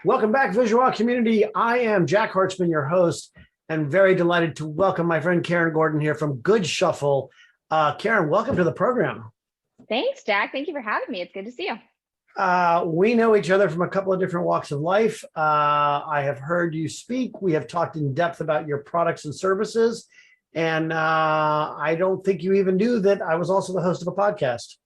Welcome back, VisualWOW community. I am Jack Hartzman, your host, and very delighted to welcome my friend Karen Gordon here from Goodshuffle. Karen, welcome to the program. Thanks, Jack. Thank you for having me. It's good to see you. We know each other from a couple of different walks of life. I have heard you speak. We have talked in depth about your products and services. And I don't think you even knew that I was also the host of a podcast.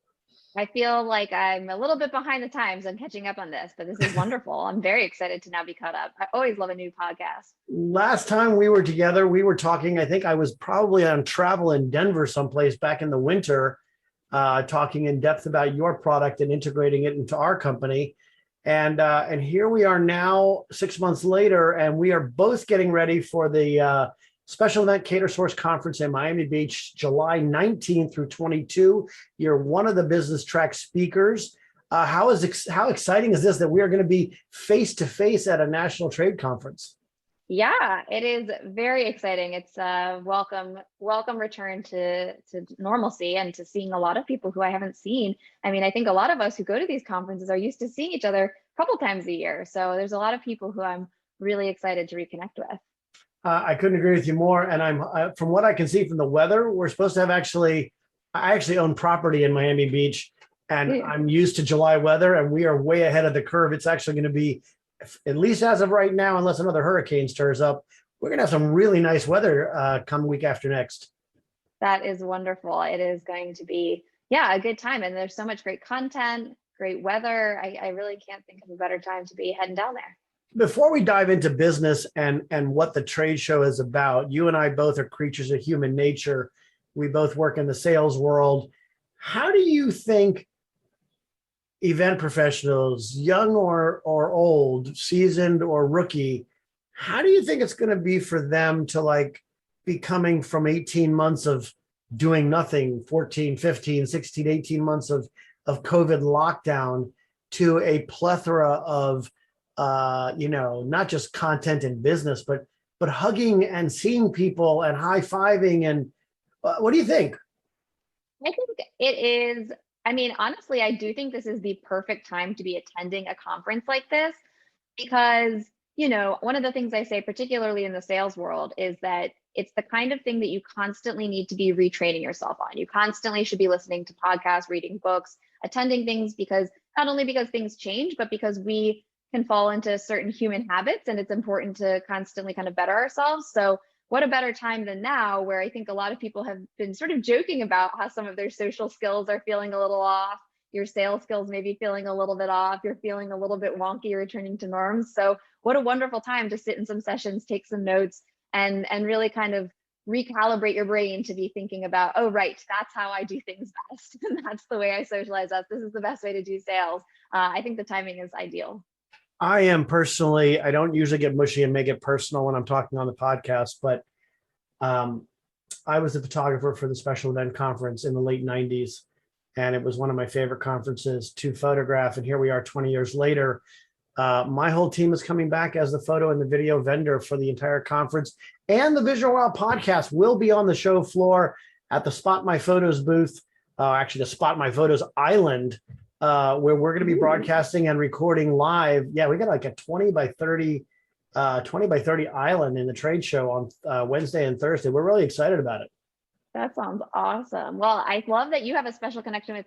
I feel like I'm a little bit behind the times. I'm catching up on this, but this is wonderful. I'm very excited to now be caught up. I always love a new podcast. Last time we were together, we were talking, I think I was probably on travel in Denver someplace back in the winter, talking in depth about your product and integrating it into our company. And here we are now 6 months later, and we are both getting ready for the special event Catersource conference in Miami Beach, July 19th through 22. You're one of the business track speakers. How exciting is this that we are going to be face-to-face at a national trade conference? Yeah, it is very exciting. It's a welcome return to normalcy and to seeing a lot of people who I haven't seen. I mean, I think a lot of us who go to these conferences are used to seeing each other a couple times a year. So there's a lot of people who I'm really excited to reconnect with. I couldn't agree with you more. And from what I can see from the weather, we're supposed to have I actually own property in Miami Beach, and I'm used to July weather, and we are way ahead of the curve. It's actually going to be, at least as of right now, unless another hurricane stirs up, we're going to have some really nice weather come week after next. That is wonderful. It is going to be, a good time. And there's so much great content, great weather. I really can't think of a better time to be heading down there. Before we dive into business and what the trade show is about, you and I both are creatures of human nature. We both work in the sales world. How do you think event professionals, young or old, seasoned or rookie, how do you think it's going to be for them to be coming from 18 months of doing nothing, 14, 15, 16, 18 months of COVID lockdown to a plethora of not just content and business, but hugging and seeing people and high-fiving? And what do you think? I think it is. I mean, honestly, I do think this is the perfect time to be attending a conference like this because, one of the things I say, particularly in the sales world, is that it's the kind of thing that you constantly need to be retraining yourself on. You constantly should be listening to podcasts, reading books, attending things, because not only because things change, but because we can fall into certain human habits, and it's important to constantly kind of better ourselves. So what a better time than now, where I think a lot of people have been sort of joking about how some of their social skills are feeling a little off. Your sales skills may be feeling a little bit off. You're feeling a little bit wonky, returning to norms. So what a wonderful time to sit in some sessions, take some notes, and really kind of recalibrate your brain to be thinking about, oh, right, that's how I do things best. And that's the way I socialize. This is the best way to do sales. I think the timing is ideal. I am personally, I don't usually get mushy and make it personal when I'm talking on the podcast, but I was a photographer for the special event conference in the late 90s, and it was one of my favorite conferences to photograph. And here we are 20 years later. My whole team is coming back as the photo and the video vendor for the entire conference, and the VisualWOW podcast will be on the show floor at the Spot My Photos booth, actually the Spot My Photos Island, where we're going to be broadcasting and recording live. Yeah, we got like a 20 by 30 island in the trade show on Wednesday and Thursday. We're really excited about it. That sounds awesome. Well, I love that you have a special connection with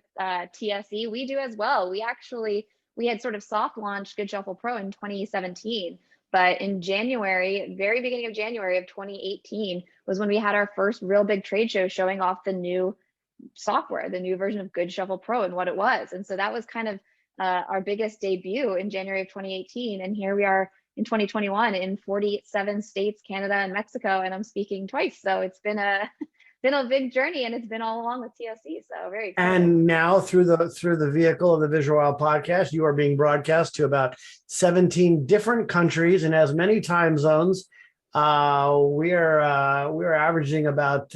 TSE. We do as well. We had sort of soft launched Goodshuffle Pro in 2017, but in January, very beginning of January of 2018 was when we had our first real big trade show showing off the new software, the new version of Goodshuffle Pro and what it was. And so that was kind of our biggest debut in January of 2018. And here we are in 2021 in 47 states, Canada and Mexico, and I'm speaking twice. So it's been a big journey, and it's been all along with TSE. So very exciting. And now through the vehicle of the VisualWOW podcast, you are being broadcast to about 17 different countries and as many time zones. We're averaging about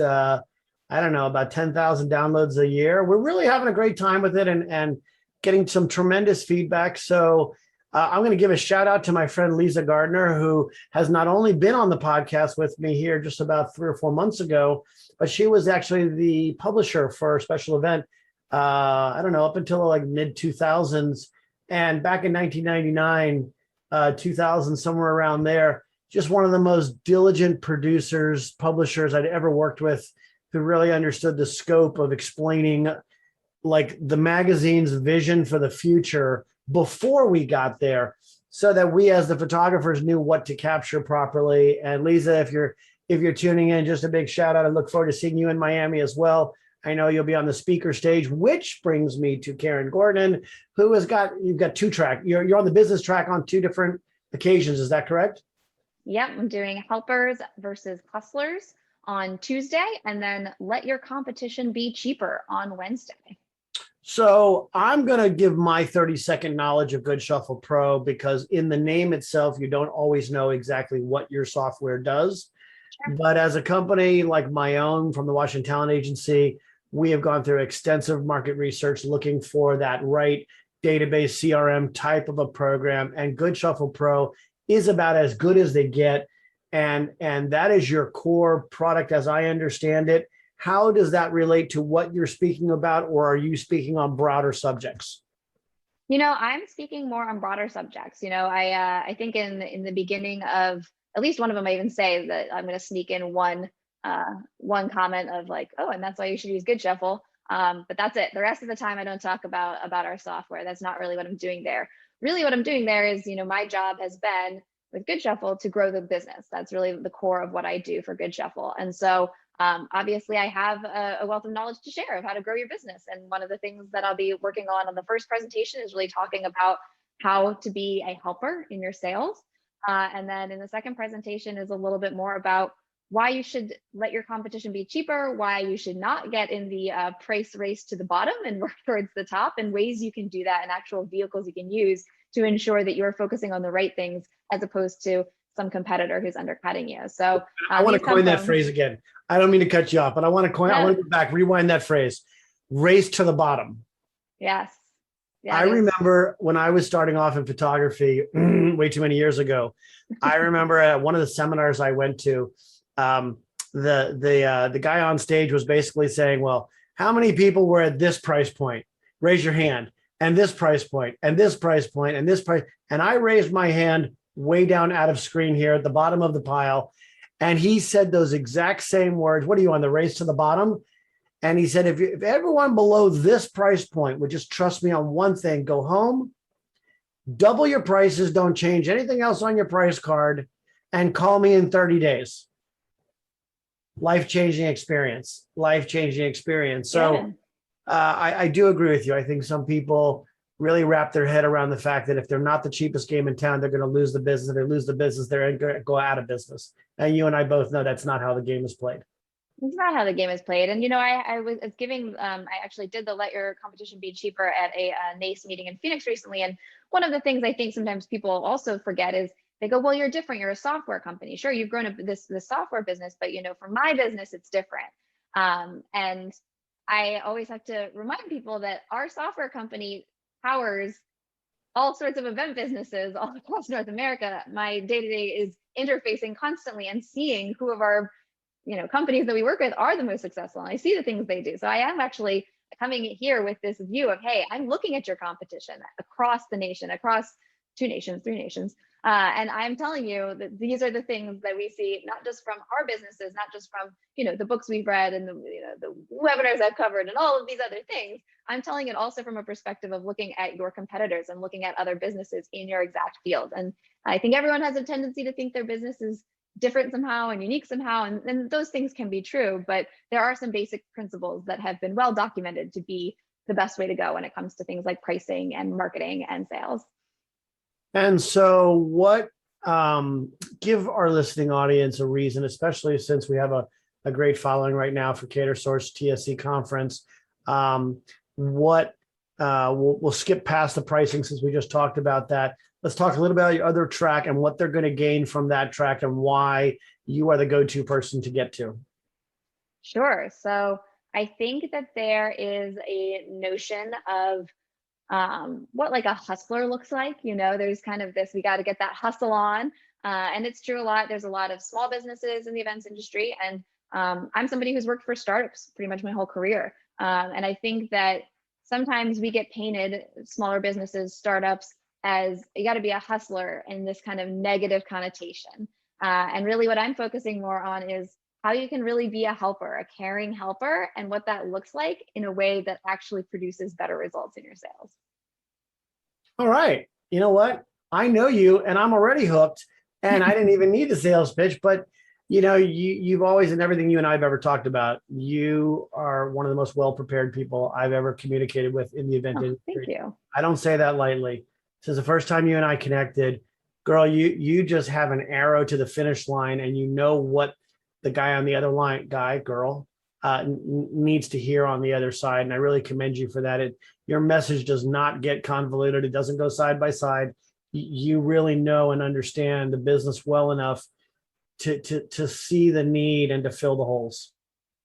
about 10,000 downloads a year. We're really having a great time with it and getting some tremendous feedback. So I'm going to give a shout out to my friend Lisa Gardner, who has not only been on the podcast with me here just about 3 or 4 months ago, but she was actually the publisher for a special event, up until like mid 2000s. And back in 1999, 2000, somewhere around there. Just one of the most diligent producers, publishers I'd ever worked with, who really understood the scope of explaining like the magazine's vision for the future before we got there, so that we as the photographers knew what to capture properly. And Lisa, if you're tuning in, just a big shout out. I look forward to seeing you in Miami as well. I know you'll be on the speaker stage, which brings me to Karen Gordon, who you've got two track. You're on the business track on two different occasions. Is that correct? Yep, I'm doing helpers versus hustlers on Tuesday, and then let your competition be cheaper on Wednesday. So I'm going to give my 30-second knowledge of Goodshuffle Pro, because in the name itself, you don't always know exactly what your software does. Sure. But as a company like my own from the Washington Talent Agency, we have gone through extensive market research looking for that right database CRM type of a program. And Goodshuffle Pro is about as good as they get. And that is your core product as I understand it. How does that relate to what you're speaking about, or are you speaking on broader subjects? I'm speaking more on broader subjects. I think in the beginning of at least one of them, I even say that I'm going to sneak in one comment of like, oh, and that's why you should use Goodshuffle. But that's it. The rest of the time, I don't talk about our software. That's not really what I'm doing there. Really, what I'm doing there is, my job has been with Goodshuffle to grow the business. That's really the core of what I do for Goodshuffle. And so obviously, I have a wealth of knowledge to share of how to grow your business. And one of the things that I'll be working on the first presentation is really talking about how to be a helper in your sales. And then in the second presentation is a little bit more about why you should let your competition be cheaper, why you should not get in the price race to the bottom and work towards the top, and ways you can do that, and actual vehicles you can use to ensure that you're focusing on the right things as opposed to some competitor who's undercutting you. So I want to coin that phrase again. I don't mean to cut you off, but I want to go back, rewind that phrase, race to the bottom. Yes. I remember when I was starting off in photography way too many years ago. I remember at one of the seminars I went to, the guy on stage was basically saying, well, how many people were at this price point? Raise your hand. And this price point, and this price point, and this price. And I raised my hand way down out of screen here at the bottom of the pile. And he said those exact same words. What are you on, the race to the bottom? And he said, if everyone below this price point would just trust me on one thing, go home, double your prices, don't change anything else on your price card, and call me in 30 days. Life-changing experience, life-changing experience. So I do agree with you. I think some people really wrap their head around the fact that if they're not the cheapest game in town, they're going to lose the business. If they lose the business, they're going to go out of business. And you and I both know that's not how the game is played. It's not how the game is played. And, I was giving, I actually did the Let Your Competition Be Cheaper at a NACE meeting in Phoenix recently. And one of the things I think sometimes people also forget is they go, well, you're different. You're a software company. Sure, you've grown up this software business, but, for my business, it's different. And I always have to remind people that our software company powers all sorts of event businesses all across North America. My day-to-day is interfacing constantly and seeing who of our companies that we work with are the most successful. And I see the things they do. So I am actually coming here with this view of, hey, I'm looking at your competition across the nation, across 2 nations, 3 nations. And I'm telling you that these are the things that we see, not just from our businesses, not just from, the books we've read and the webinars I've covered and all of these other things. I'm telling it also from a perspective of looking at your competitors and looking at other businesses in your exact field. And I think everyone has a tendency to think their business is different somehow and unique somehow. And those things can be true, but there are some basic principles that have been well documented to be the best way to go when it comes to things like pricing and marketing and sales. And so what, give our listening audience a reason, especially since we have a great following right now for Catersource TSC conference. We'll skip past the pricing since we just talked about that. Let's talk a little about your other track and what they're going to gain from that track and why you are the go-to person to get to. Sure. So I think that there is a notion of what like a hustler looks like. There's kind of this, we got to get that hustle on. And it's true a lot. There's a lot of small businesses in the events industry. And I'm somebody who's worked for startups pretty much my whole career. And I think that sometimes we get painted, smaller businesses, startups, as you got to be a hustler in this kind of negative connotation. And really what I'm focusing more on is how you can really be a helper, a caring helper, and what that looks like in a way that actually produces better results in your sales. All right. You know what? I know you and I'm already hooked, and I didn't even need the sales pitch, but you've always, in everything you and I have ever talked about, you are one of the most well-prepared people I've ever communicated with in the event industry. Thank you. I don't say that lightly. Since the first time you and I connected, girl, you just have an arrow to the finish line, and you know what the guy on the other line, girl, needs to hear on the other side. And I really commend you for that. Your message does not get convoluted. It doesn't go side by side. You really know and understand the business well enough to see the need and to fill the holes.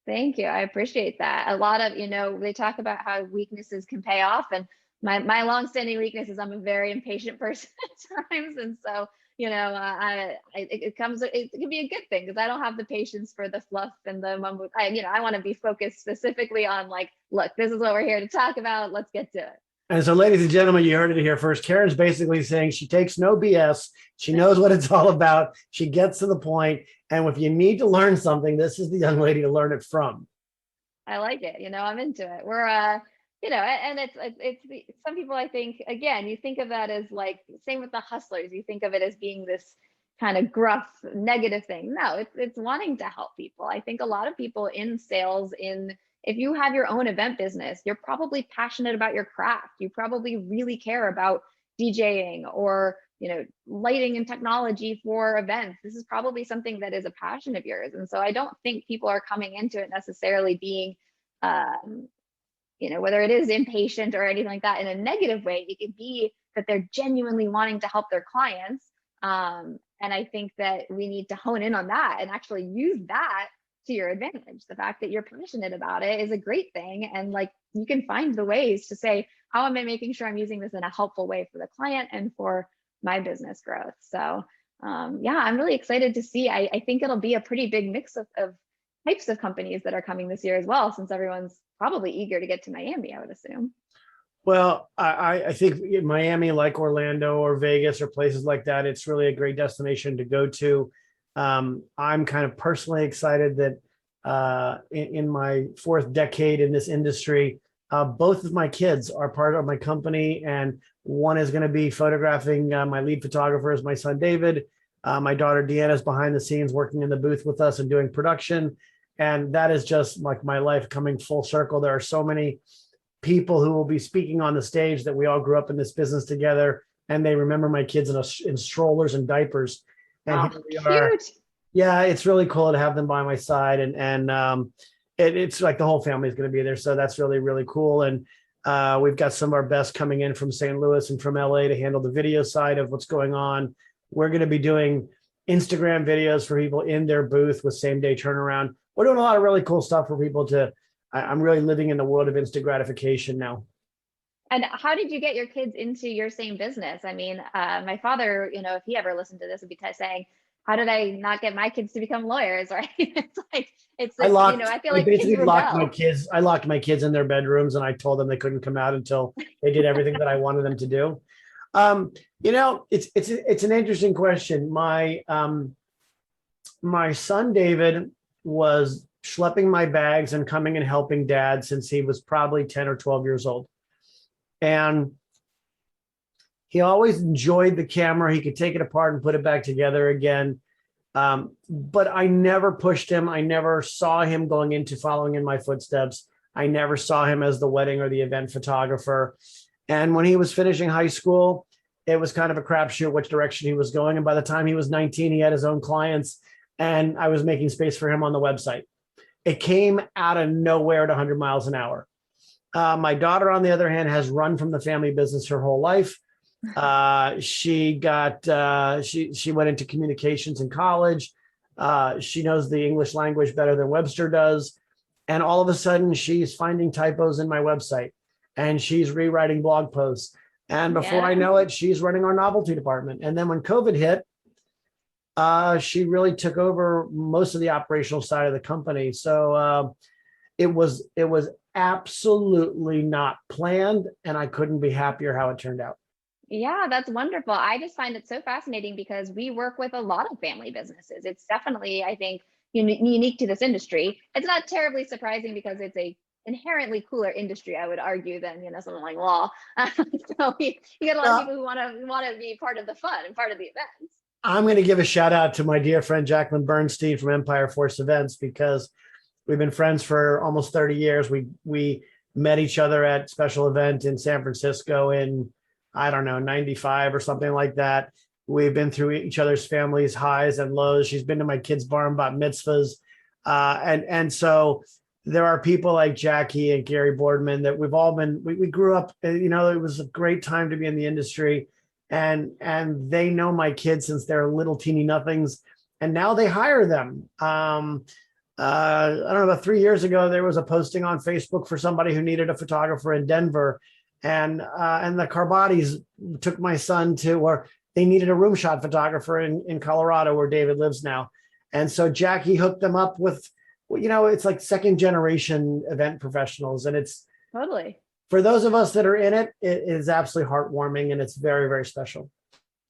Thank you. I appreciate that. A lot of, they talk about how weaknesses can pay off. And my longstanding weakness is I'm a very impatient person at times. And so, it can be a good thing because I don't have the patience for the fluff and the mumbo. I want to be focused specifically on like, look, this is what we're here to talk about. Let's get to it. And so, ladies and gentlemen, you heard it here first. Karen's basically saying she takes no BS. She knows what it's all about. She gets to the point. And if you need to learn something, this is the young lady to learn it from. I like it. I'm into it. We're, and it's some people, I think, again, you think of that as like, same with the hustlers. You think of it as being this kind of gruff, negative thing. No, it's wanting to help people. I think a lot of people in sales, if you have your own event business, you're probably passionate about your craft. You probably really care about DJing or, lighting and technology for events. This is probably something that is a passion of yours. And so I don't think people are coming into it necessarily being, whether it is impatient or anything like that in a negative way. It could be that they're genuinely wanting to help their clients. And I think that we need to hone in on that and actually use that to your advantage. The fact that you're passionate about it is a great thing. And like, you can find the ways to say, how am I making sure I'm using this in a helpful way for the client and for my business growth? So I'm really excited to see. I think it'll be a pretty big mix of types of companies that are coming this year as well, since everyone's probably eager to get to Miami, I would assume. Well, I think Miami, like Orlando or Vegas or places like that, it's really a great destination to go to. I'm kind of personally excited that in my fourth decade in this industry, both of my kids are part of my company, and one is going to be photographing. My lead photographer is my son, David. My daughter, Deanna, is behind the scenes working in the booth with us and doing production. And that is just like my life coming full circle. There are so many people who will be speaking on the stage that we all grew up in this business together, and they remember my kids in strollers and diapers. And here we are. Yeah, it's really cool to have them by my side, and it's like the whole family is going to be there. So that's really, really cool. And we've got some of our best coming in from St. Louis and from LA to handle the video side of what's going on. We're going to be doing Instagram videos for people in their booth with same day turnaround. We're doing a lot of really cool stuff for people I'm really living in the world of instant gratification now. And how did you get your kids into your same business? I mean, my father, if he ever listened to this, would be saying, how did I not get my kids to become lawyers? Right? I feel like basically locked my kids. I locked my kids in their bedrooms, and I told them they couldn't come out until they did everything that I wanted them to do. It's an interesting question. My son, David, was schlepping my bags and coming and helping dad since he was probably 10 or 12 years old. And he always enjoyed the camera. He could take it apart and put it back together again. But I never pushed him. I never saw him going into following in my footsteps. I never saw him as the wedding or the event photographer. And when he was finishing high school, it was kind of a crapshoot which direction he was going. And by the time he was 19, he had his own clients, and I was making space for him on the website. It came out of nowhere at 100 miles an hour. My daughter, on the other hand, has run from the family business her whole life. She went into communications in college. She knows the English language better than Webster does. And all of a sudden she's finding typos in my website, and she's rewriting blog posts. And before I know it, she's running our novelty department. And then when COVID hit, she really took over most of the operational side of the company. So it was absolutely not planned, and I couldn't be happier how it turned out. Yeah, that's wonderful. I just find it so fascinating because we work with a lot of family businesses. It's definitely, I think, unique to this industry. It's not terribly surprising because it's a inherently cooler industry, I would argue, than something like law. So you get a lot of Well, people who want to be part of the fun and part of the events. I'm going to give a shout out to my dear friend Jacqueline Bernstein from Empire Force Events because we've been friends for almost 30 years. We met each other at special event in San Francisco in, I don't know, 95 or something like that. We've been through each other's families' highs and lows. She's been to my kids' bar and bat mitzvahs. And so there are people like Jackie and Gary Boardman that we've all been, we grew up, it was a great time to be in the industry. And they know my kids since they're little teeny nothings. And now they hire them. I don't know, about 3 years ago, there was a posting on Facebook for somebody who needed a photographer in Denver. And the Carbatis took my son to, or they needed a room shot photographer in Colorado where David lives now. And so Jackie hooked them up with, it's like second generation event professionals. And it's Totally. for those of us that are in it, it is absolutely heartwarming and it's very, very special.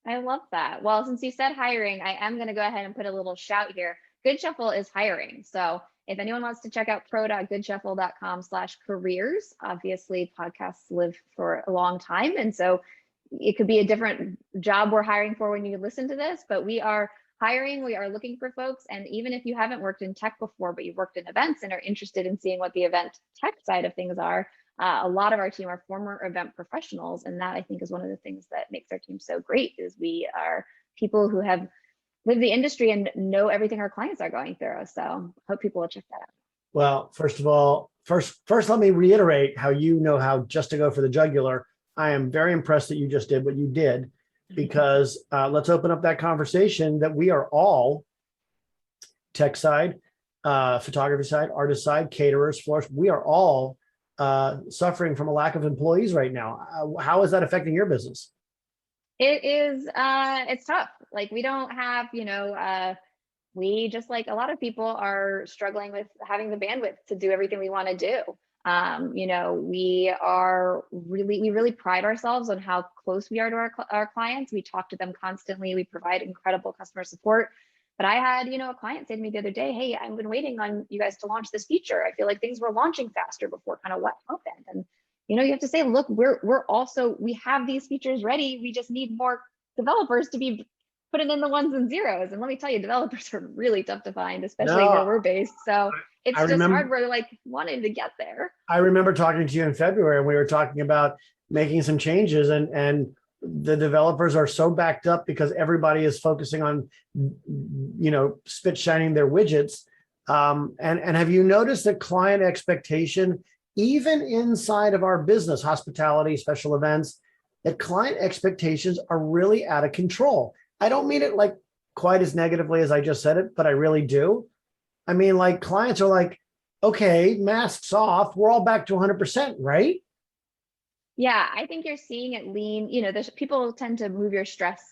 I love that. Well, since you said hiring, I am going to go ahead and put a little shout here. Goodshuffle is hiring. So if anyone wants to check out pro.goodshuffle.com/careers, obviously podcasts live for a long time. And so it could be a different job we're hiring for when you listen to this, but we are hiring, we are looking for folks. And even if you haven't worked in tech before, but you've worked in events and are interested in seeing what the event tech side of things are, a lot of our team are former event professionals. And that I think is one of the things that makes our team so great is we are people who have live the industry and know everything our clients are going through. So hope people will check that out. Well, first of all, first, let me reiterate how how just to go for the jugular. I am very impressed that you just did what you did, because let's open up that conversation that we are all tech side, photography side, artist side, caterers, florists. We are all suffering from a lack of employees right now. How is that affecting your business? It is, it's tough. Like we don't have, we just like a lot of people are struggling with having the bandwidth to do everything we want to do. We really pride ourselves on how close we are to our clients. We talk to them constantly. We provide incredible customer support. But I had, a client say to me the other day, "Hey, I've been waiting on you guys to launch this feature. I feel like things were launching faster before. Kind of what happened?" And you have to say, look, we have these features ready. We just need more developers to be putting in the ones and zeros. And let me tell you, developers are really tough to find, especially where we're based. So it's just hard. We're like wanting to get there. I remember talking to you in February and we were talking about making some changes, and the developers are so backed up because everybody is focusing on, spit shining their widgets. And have you noticed that client expectation, even inside of our business, hospitality, special events, that client expectations are really out of control? I don't mean it like quite as negatively as I just said it, but I really do. I mean, like clients are like, okay, masks off, we're all back to 100%, right? Yeah, I think you're seeing it lean. There's people tend to move your stress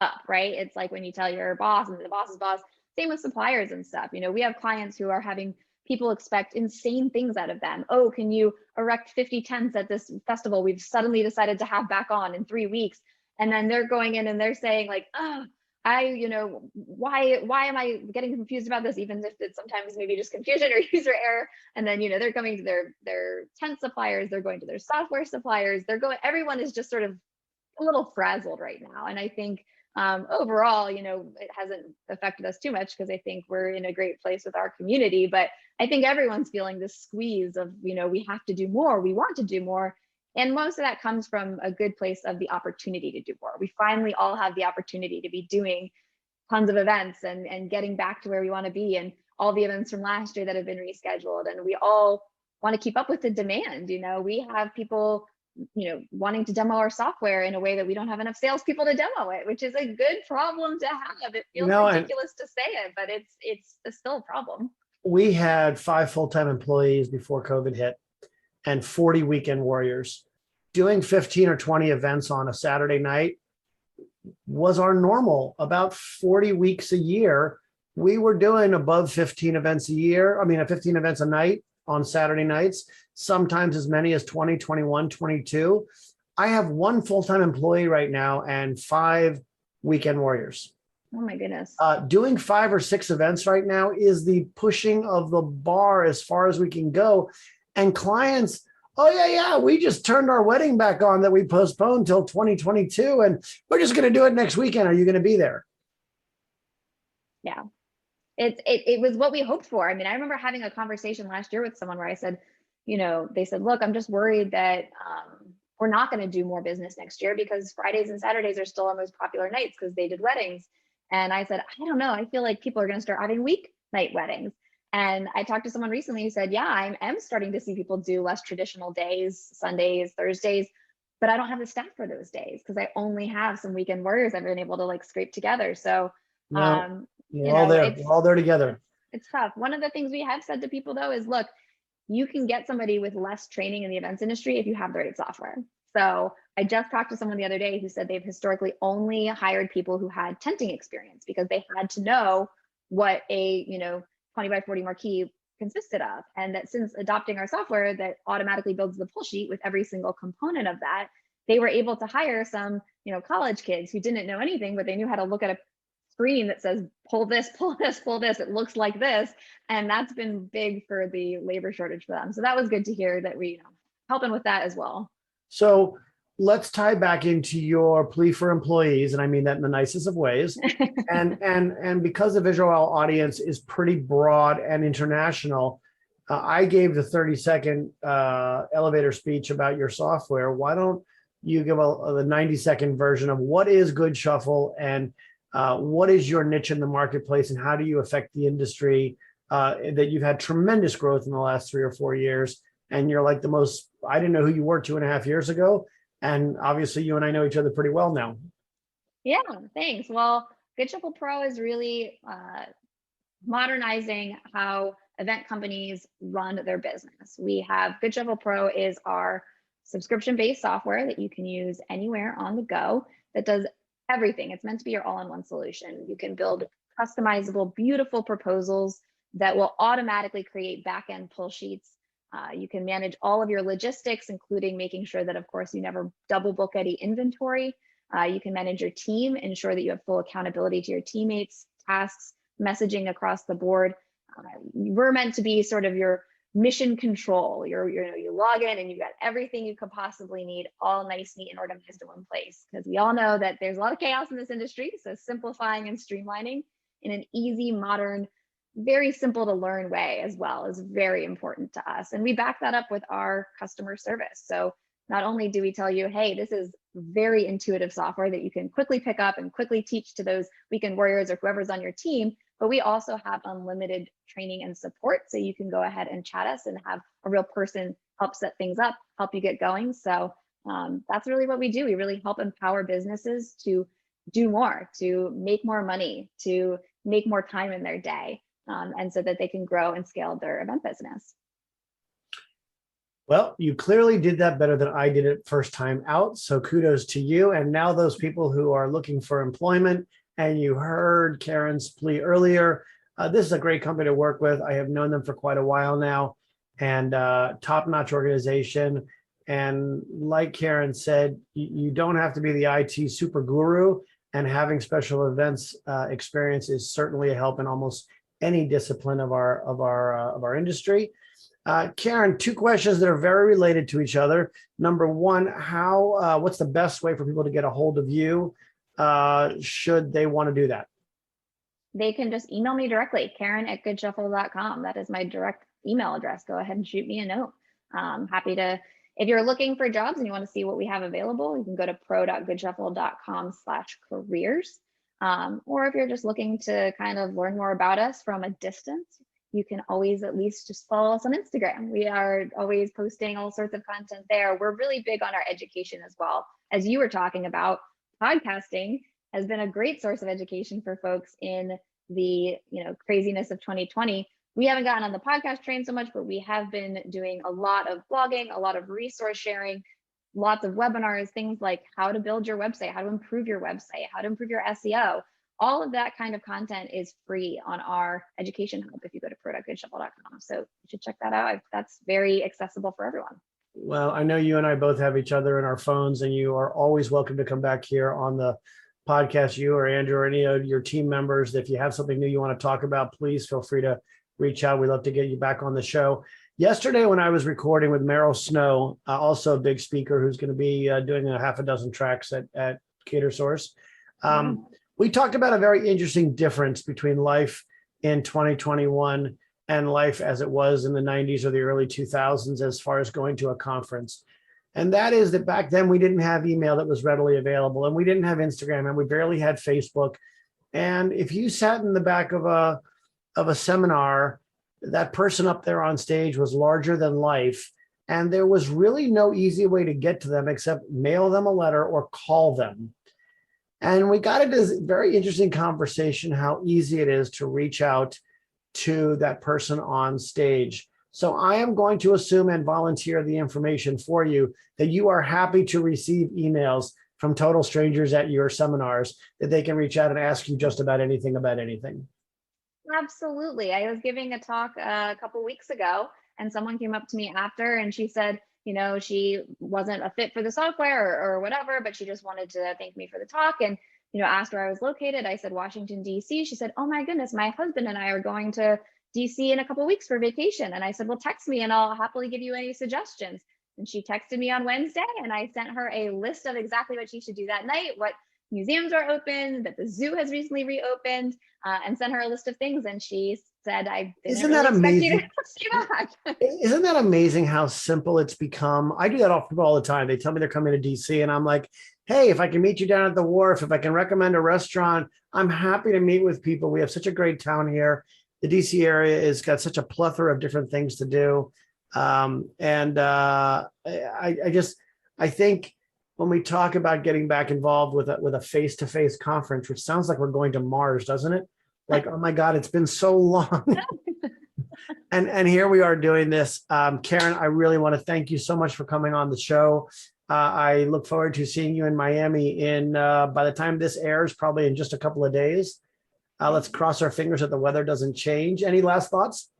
up, right? It's like when you tell your boss and the boss's boss, same with suppliers and stuff. We have clients who are having people expect insane things out of them. Oh, can you erect 50 tents at this festival we've suddenly decided to have back on in 3 weeks? And then they're going in and they're saying like, oh, why am I getting confused about this? Even if it's sometimes maybe just confusion or user error. And then, they're coming to their tent suppliers, they're going to their software suppliers, everyone is just sort of a little frazzled right now. And I think overall, it hasn't affected us too much because I think we're in a great place with our community, but I think everyone's feeling this squeeze of, we have to do more, we want to do more. And most of that comes from a good place of the opportunity to do more. We finally all have the opportunity to be doing tons of events and getting back to where we want to be, and all the events from last year that have been rescheduled. And we all want to keep up with the demand. We have people, wanting to demo our software in a way that we don't have enough salespeople to demo it, which is a good problem to have. It feels ridiculous to say it, but it's still a problem. We had 5 full-time employees before COVID hit and 40 weekend warriors. Doing 15 or 20 events on a Saturday night was our normal. About 40 weeks a year, we were doing above 15 events a year. 15 events a night on Saturday nights, sometimes as many as 20, 21, 22. I have one full-time employee right now and 5 weekend warriors. Oh my goodness. Doing 5 or 6 events right now is the pushing of the bar as far as we can go. And clients, oh yeah, we just turned our wedding back on that we postponed till 2022, and we're just going to do it next weekend. Are you going to be there? Yeah. It was what we hoped for. I mean, I remember having a conversation last year with someone where I said, they said, look, I'm just worried that we're not going to do more business next year because Fridays and Saturdays are still our most popular nights because they did weddings. And I said, I don't know. I feel like people are going to start having weeknight weddings. And I talked to someone recently who said, yeah, I am starting to see people do less traditional days, Sundays, Thursdays, but I don't have the staff for those days because I only have some weekend warriors I've been able to like scrape together. So, No, we're you all know, there. We're all there together. it's tough. One of the things we have said to people though is, look, you can get somebody with less training in the events industry if you have the right software. So I just talked to someone the other day who said they've historically only hired people who had tenting experience because they had to know what a 20 by 40 marquee consisted of. And that since adopting our software that automatically builds the pull sheet with every single component of that, they were able to hire some college kids who didn't know anything, but they knew how to look at a screen that says pull this, pull this, pull this, it looks like this. And that's been big for the labor shortage for them. So that was good to hear that we helping with that as well. So let's tie back into your plea for employees, and I mean that in the nicest of ways. And because the VisualWOW audience is pretty broad and international, I gave the 30-second elevator speech about your software. Why don't you give the 90-second version of what is Goodshuffle and what is your niche in the marketplace, and how do you affect the industry that you've had tremendous growth in the last 3 or 4 years? And you're like I didn't know who you were 2.5 years ago. And obviously you and I know each other pretty well now. Yeah, thanks. Well, Goodshuffle Pro is really modernizing how event companies run their business. We have Goodshuffle Pro is our subscription-based software that you can use anywhere on the go that does everything. It's meant to be your all-in-one solution. You can build customizable, beautiful proposals that will automatically create back-end pull sheets. You can manage all of your logistics, including making sure that, of course, you never double book any inventory. You can manage your team, ensure that you have full accountability to your teammates, tasks, messaging across the board. We're meant to be sort of your mission control. You log in and you've got everything you could possibly need, all nice, neat, and organized in one place. Because we all know that there's a lot of chaos in this industry. So simplifying and streamlining in an easy, modern, very simple to learn way as well is very important to us. And we back that up with our customer service. So not only do we tell you, hey, this is very intuitive software that you can quickly pick up and quickly teach to those weekend warriors or whoever's on your team, but we also have unlimited training and support. So you can go ahead and chat us and have a real person help set things up, help you get going. So that's really what we do. We really help empower businesses to do more, to make more money, to make more time in their day. And so that they can grow and scale their event business. Well, you clearly did that better than I did it first time out. So kudos to you. And now those people who are looking for employment, and you heard Karen's plea earlier, this is a great company to work with. I have known them for quite a while now, and top-notch organization. And like Karen said, you don't have to be the IT super guru, and having special events experience is certainly a help in almost any discipline of our industry. Karen, 2 questions that are very related to each other. Number one, what's the best way for people to get a hold of you should they want to do that? They can just email me directly, Karen@goodshuffle.com. That is my direct email address. Go ahead and shoot me a note. Happy to, if you're looking for jobs and you want to see what we have available, you can go to pro.goodshuffle.com/careers. Or if you're just looking to kind of learn more about us from a distance, you can always at least just follow us on Instagram. We are always posting all sorts of content there. We're really big on our education as well. As you were talking about, podcasting has been a great source of education for folks in the craziness of 2020. We haven't gotten on the podcast train so much, but we have been doing a lot of blogging, a lot of resource sharing, lots of webinars, things like how to build your website, how to improve your website, how to improve your SEO. All of that kind of content is free on our education hub if you go to pro.goodshuffle.com. So you should check that out. That's very accessible for everyone. Well, I know you and I both have each other in our phones, and you are always welcome to come back here on the podcast, you or Andrew or any of your team members. If you have something new you want to talk about, please feel free to reach out. We'd love to get you back on the show. Yesterday, when I was recording with Meryl Snow, also a big speaker who's going to be doing a half a dozen tracks at Catersource, we talked about a very interesting difference between life in 2021 and life as it was in the 90s or the early 2000s as far as going to a conference. And that is that back then we didn't have email that was readily available, and we didn't have Instagram, and we barely had Facebook. And if you sat in the back of a seminar, that person up there on stage was larger than life. And there was really no easy way to get to them except mail them a letter or call them. And we got into this very interesting conversation, how easy it is to reach out to that person on stage. So I am going to assume and volunteer the information for you that you are happy to receive emails from total strangers at your seminars, that they can reach out and ask you just about anything about anything. Absolutely. I was giving a talk a couple weeks ago, and someone came up to me after and she said, she wasn't a fit for the software or whatever, but she just wanted to thank me for the talk and, asked where I was located. I said, Washington, D.C. She said, oh my goodness, my husband and I are going to DC in a couple weeks for vacation. And I said, well, text me and I'll happily give you any suggestions. And she texted me on Wednesday, and I sent her a list of exactly what she should do that night, what museums are open, that the zoo has recently reopened, and sent her a list of things. And she said, I didn't Isn't really that expect you amazing? to see back. Isn't that amazing how simple it's become? I do that off people all the time. They tell me they're coming to DC, and I'm like, hey, if I can meet you down at the wharf, if I can recommend a restaurant, I'm happy to meet with people. We have such a great town here. The DC area has got such a plethora of different things to do. I think when we talk about getting back involved with a face-to-face conference, which sounds like we're going to Mars, doesn't it? Like, oh my God, it's been so long. And here we are doing this. Karen, I really want to thank you so much for coming on the show. I look forward to seeing you in Miami by the time this airs, probably in just a couple of days. Let's cross our fingers that the weather doesn't change. Any last thoughts?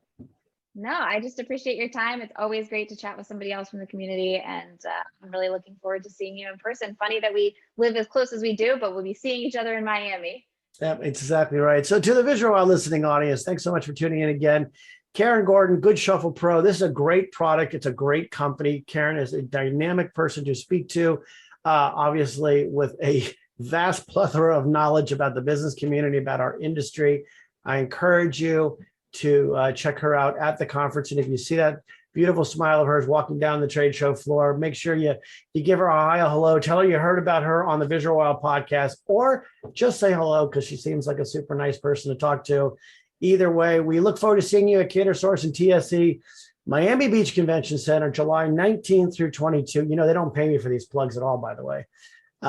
No, I just appreciate your time. It's always great to chat with somebody else from the community. And I'm really looking forward to seeing you in person. Funny that we live as close as we do, but we'll be seeing each other in Miami. Yeah, it's exactly right. So to the VisualWOW listening audience, thanks so much for tuning in again. Karen Gordon, Goodshuffle Pro. This is a great product. It's a great company. Karen is a dynamic person to speak to, obviously with a vast plethora of knowledge about the business community, about our industry. I encourage you to check her out at the conference. And if you see that beautiful smile of hers walking down the trade show floor, make sure you give her a hi, a hello, tell her you heard about her on the VisualWOW podcast, or just say hello because she seems like a super nice person to talk to. Either way, we look forward to seeing you at Catersource and TSC, Miami Beach Convention Center, July 19th through 22. They don't pay me for these plugs at all, by the way. We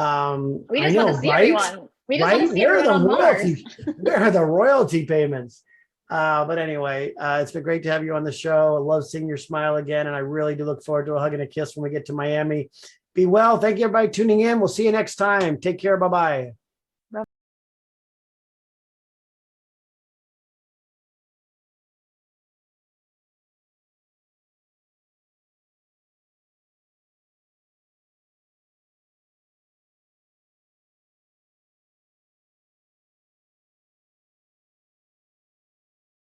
just want to see everyone. We just want to see everyone on Mars. Where are the royalty payments? But anyway, it's been great to have you on the show. I love seeing your smile again, and I really do look forward to a hug and a kiss when we get to Miami. Be well. Thank you, everybody, tuning in. We'll see you next time. Take care. Bye-bye.